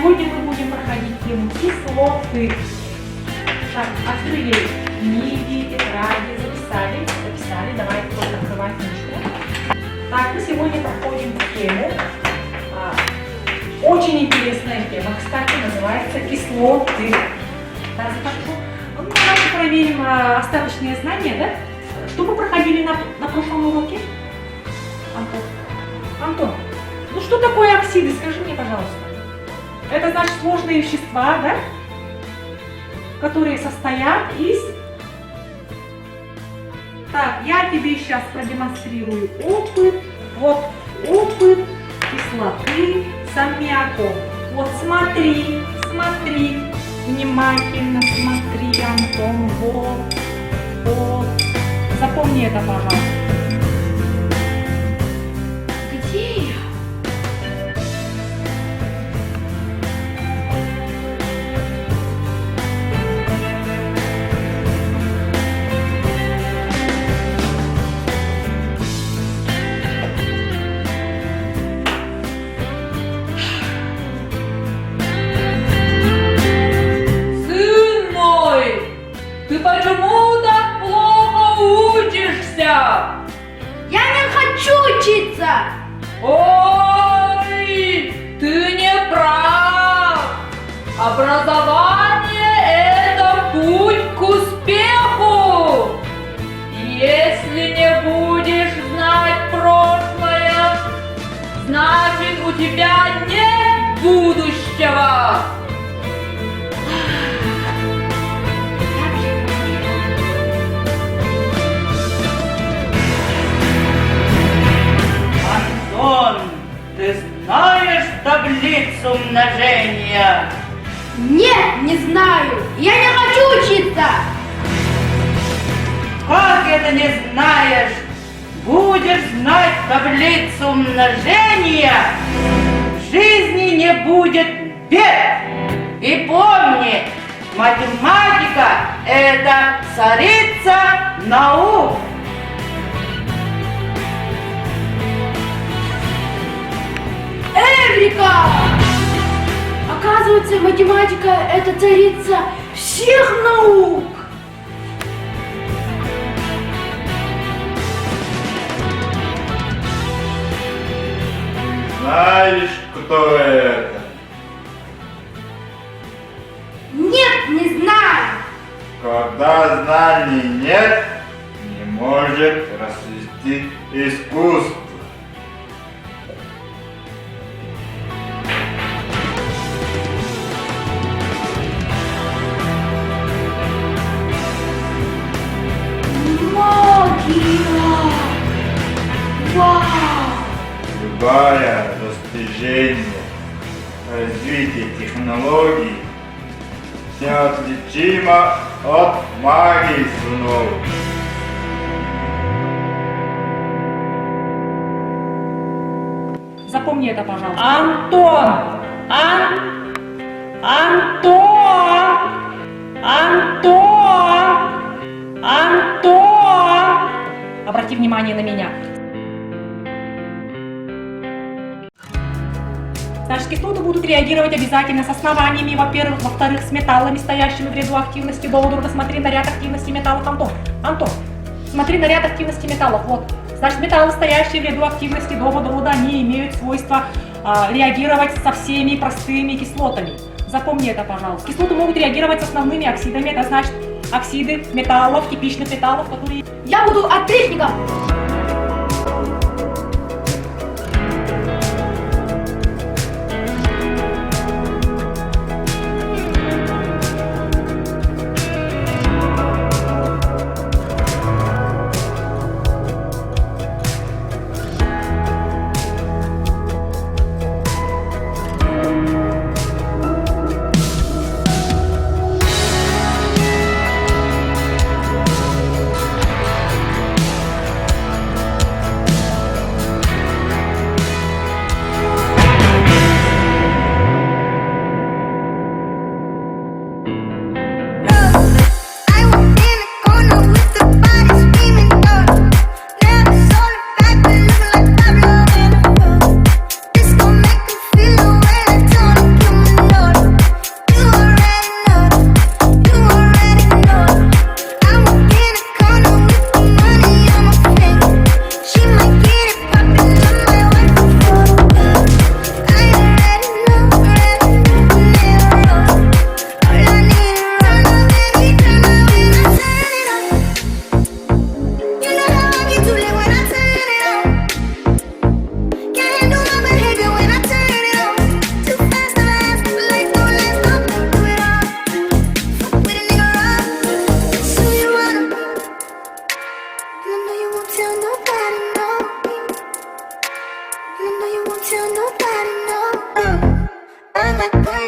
Сегодня мы будем проходить тему кислоты. Так, открыли книги, тетради, записали. Давайте тоже открывать книжку. Так, мы сегодня проходим тему. Очень интересная тема, кстати, называется кислоты. Да, хорошо. Ну, давайте проверим остаточные знания, да? Что мы проходили на прошлом уроке? Антон, ну что такое оксиды? Скажи мне, пожалуйста. Это значит сложные вещества, да? Которые состоят из... Так, я тебе сейчас продемонстрирую опыт. Вот опыт кислоты с аммиаком. Вот смотри, внимательно смотри, Антон, вот. Запомни это, пожалуйста. Где я? Почему так плохо учишься? Я не хочу учиться! Ой, ты не прав! Образование – это путь к успеху! Если не будешь знать прошлое, значит у тебя нет будущего! Ты знаешь таблицу умножения? Нет, не знаю. Я не хочу учиться. Как это не знаешь? Будешь знать таблицу умножения, в жизни не будет бед. И помни, математика – это царица наук. Эврика! Оказывается, математика – это царица всех наук. Знаешь, кто это? Нет, не знаю. Когда знаний нет, не может расцвести искусство. Магия! Вау! Любое достижение, развитие технологий неотличимо от магии снов. Запомни это, пожалуйста. Антон! Обрати внимание на меня. Значит, кислоты будут реагировать обязательно с основаниями, во-первых, во-вторых, с металлами, стоящими в ряду активности до водорода. Смотри на ряд активности металлов, Антон, смотри на ряд активности металлов, вот. Значит, металлы, стоящие в ряду активности до водорода, они имеют свойство реагировать со всеми простыми кислотами. Запомни это, пожалуйста. Кислоты могут реагировать с основными оксидами, это значит оксиды металлов, типичных металлов, которые... Я буду отличником. Bye.